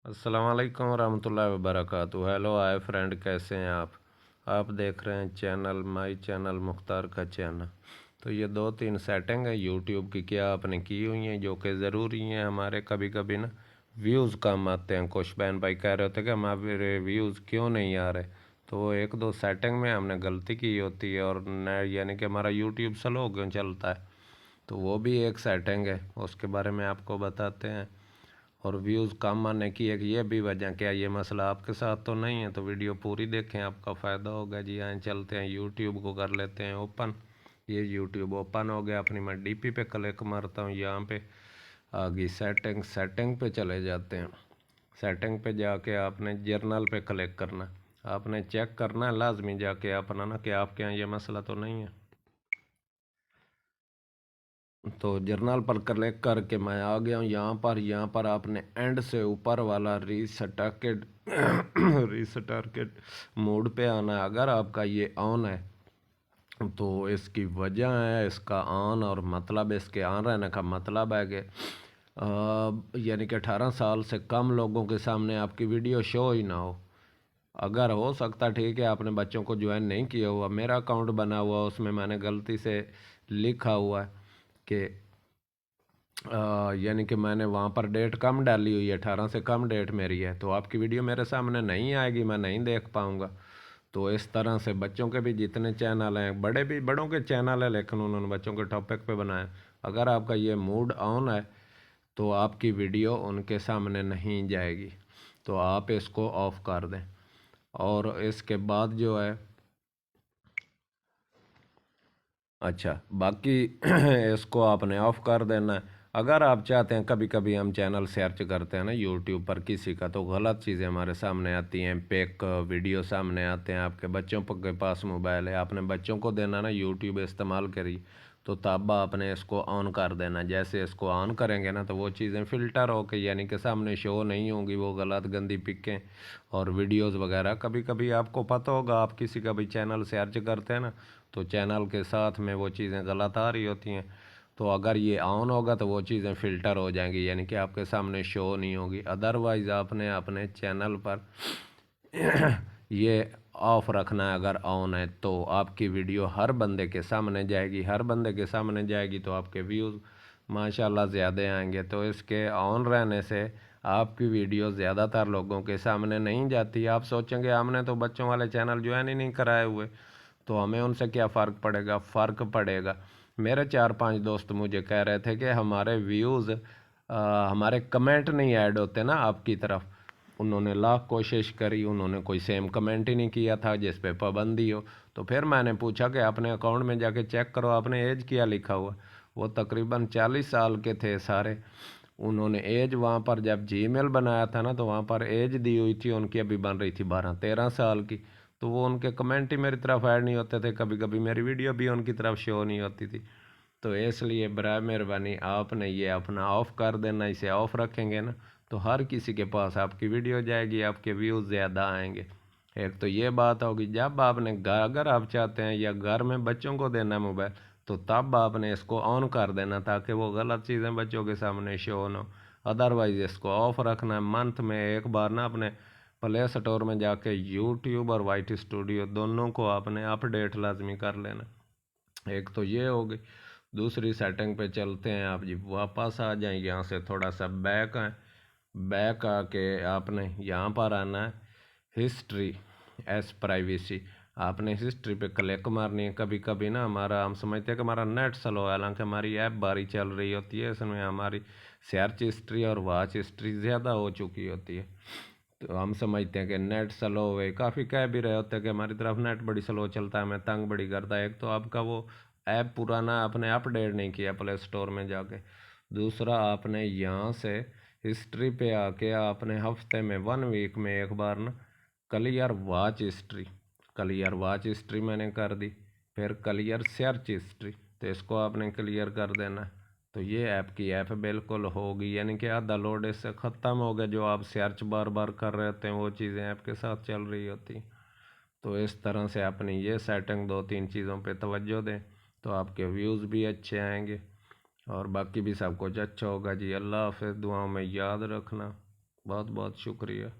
अस्सलामुअलैकुम वरहमतुल्लाहि वबरकातुहू। Hello hi friend, कैसे हैं आप देख रहे हैं चैनल माई चैनल मुख्तार का चैनल। तो ये दो तीन सेटिंग है यूट्यूब की क्या आपने की हुई हैं जो कि ज़रूरी हैं। हमारे कभी कभी ना व्यूज़ कम आते हैं। कुछ बहन भाई कह रहे होते कि हमारे व्यूज़ क्यों नहीं आ रहे, तो वो एक दो सेटिंग में हमने गलती की होती है और न यानी कि हमारा यूट्यूब स्लो क्यों चलता है, तो वो भी एक सेटिंग है, उसके बारे में आपको बताते हैं। और व्यूज़ कम आने की एक ये भी वजह, क्या ये मसला आपके साथ तो नहीं है? तो वीडियो पूरी देखें, आपका फ़ायदा होगा जी। आए चलते हैं यूट्यूब को कर लेते हैं ओपन। ये यूट्यूब ओपन हो गया। अपनी मैं डीपी पे क्लिक मारता हूँ, यहाँ पे आ गई सेटिंग पे चले जाते हैं। सेटिंग पे जाके आपने जर्नल पे क्लिक करना। आपने चेक करना है लाजमी जाके अपना ना कि आपके यहाँ ये मसला तो नहीं है। तो जर्नल पर क्लिक करके मैं आ गया हूँ यहाँ पर आपने एंड से ऊपर वाला रीस्टार्टेड रीस्टार्टेड मोड पे आना है। अगर आपका ये ऑन है तो इसकी वजह है इसका ऑन, और मतलब इसके ऑन रहने का मतलब है कि यानी कि 18 साल से कम लोगों के सामने आपकी वीडियो शो ही ना हो। अगर हो सकता ठीक है आपने बच्चों को ज्वाइन नहीं किया हुआ, मेरा अकाउंट बना हुआ उसमें मैंने गलती से लिखा हुआ है कि यानी कि मैंने वहाँ पर डेट कम डाली हुई है, 18 से कम डेट मेरी है, तो आपकी वीडियो मेरे सामने नहीं आएगी, मैं नहीं देख पाऊँगा। तो इस तरह से बच्चों के भी जितने चैनल हैं, बड़ों के चैनल हैं, लेकिन उन्होंने बच्चों के टॉपिक पे बनाए। अगर आपका ये मूड ऑन है तो आपकी वीडियो उनके सामने नहीं जाएगी, तो आप इसको ऑफ़ कर दें। और इसके बाद जो है अच्छा बाकी इसको आपने ऑफ़ कर देना है। अगर आप चाहते हैं, कभी कभी हम चैनल सर्च करते हैं ना यूट्यूब पर किसी का, तो गलत चीज़ें हमारे सामने आती हैं, पेक वीडियो सामने आते हैं। आपके बच्चों के पास मोबाइल है, आपने बच्चों को देना ना यूट्यूब इस्तेमाल करिए, तो तब आपने इसको ऑन कर देना। जैसे इसको ऑन करेंगे ना तो वो चीज़ें फ़िल्टर होके यानी कि सामने शो नहीं होंगी, वो गलत गंदी पिकें और वीडियोस वगैरह। कभी कभी आपको पता होगा, आप किसी का भी चैनल सर्च करते हैं ना तो चैनल के साथ में वो चीज़ें गलत आ रही होती हैं, तो अगर ये ऑन होगा तो वो चीज़ें फ़िल्टर हो जाएंगी, यानी कि आपके सामने शो नहीं होगी। अदरवाइज़ आपने अपने चैनल पर ये ऑफ़ रखना है। अगर ऑन है तो आपकी वीडियो हर बंदे के सामने जाएगी, हर बंदे के सामने जाएगी तो आपके व्यूज़ माशाल्लाह ज़्यादा आएंगे। तो इसके ऑन रहने से आपकी वीडियो ज़्यादातर लोगों के सामने नहीं जाती। आप सोचेंगे हमने तो बच्चों वाले चैनल ज्वाइन ही नहीं कराए हुए, तो हमें उनसे क्या फ़र्क पड़ेगा? फ़र्क पड़ेगा। मेरे 4-5 दोस्त मुझे कह रहे थे कि हमारे व्यूज़ हमारे कमेंट नहीं ऐड होते ना आपकी तरफ। उन्होंने लाख कोशिश करी, उन्होंने कोई सेम कमेंट ही नहीं किया था जिस पे पाबंदी हो। तो फिर मैंने पूछा कि अपने अकाउंट में जाके चेक करो, आपने एज क्या लिखा हुआ। वो तकरीबन 40 साल के थे सारे। उन्होंने एज वहाँ पर जब जीमेल बनाया था ना तो वहाँ पर एज दी हुई थी उनकी, अभी बन रही थी 12-13 साल की। तो वो उनके कमेंट ही मेरी तरफ ऐड नहीं होते थे, कभी कभी मेरी वीडियो भी उनकी तरफ शो नहीं होती थी। तो इसलिए बराए मेहरबानी आपने ये अपना ऑफ़ कर देना। इसे ऑफ़ रखेंगे ना तो हर किसी के पास आपकी वीडियो जाएगी, आपके व्यूज़ ज़्यादा आएंगे। एक तो ये बात होगी। जब आपने घर, अगर आप चाहते हैं या घर में बच्चों को देना मोबाइल, तो तब आपने इसको ऑन कर देना ताकि वो गलत चीज़ें बच्चों के सामने शो ना हो। अदरवाइज़ इसको ऑफ़ रखना है। मंथ में एक बार ना अपने प्ले स्टोर में जाके यूट्यूब और वाईटी स्टूडियो दोनों को आपने अपडेट लाजमी कर लेना। एक तो ये हो गई। दूसरी सेटिंग पे चलते हैं। आप जी वापस आ जाएं, यहाँ से थोड़ा सा बैक आए। बैक आके आपने यहाँ पर आना है हिस्ट्री एस प्राइवेसी। आपने हिस्ट्री पे क्लिक मारनी है। कभी कभी ना हमारा, हम समझते हैं कि हमारा नेट स्लो है, हालांकि हमारी ऐप बारी चल रही होती है, इसमें हमारी सर्च हिस्ट्री और वॉच हिस्ट्री ज़्यादा हो चुकी होती है। तो हम समझते हैं कि नेट स्लो हुए, काफ़ी कह भी रहे होते हैं कि हमारी तरफ नेट बड़ी स्लो चलता है, हमें तंग बड़ी करता है। एक तो आपका वो ऐप पुराना आपने अपडेट नहीं किया प्ले स्टोर में जाके। दूसरा आपने यहाँ से हिस्ट्री पे आके आपने हफ्ते में 1 वीक में एक बार ना clear watch history, clear watch history मैंने कर दी। फिर क्लियर सर्च हिस्ट्री, तो इसको आपने क्लियर कर देना है। तो ये ऐप की ऐप बिल्कुल होगी, यानी कि आधा लोड इससे ख़त्म हो गया। जो आप सर्च बार बार कर रहे होते हैं वो चीज़ें ऐप के साथ चल रही होती। तो इस तरह से अपनी ये सेटिंग 2-3 चीज़ों पे तवज्जो दें तो आपके व्यूज़ भी अच्छे आएंगे और बाकी भी सब कुछ अच्छा होगा जी। अल्लाह हाफ़िज़। दुआओं में याद रखना। बहुत बहुत शुक्रिया।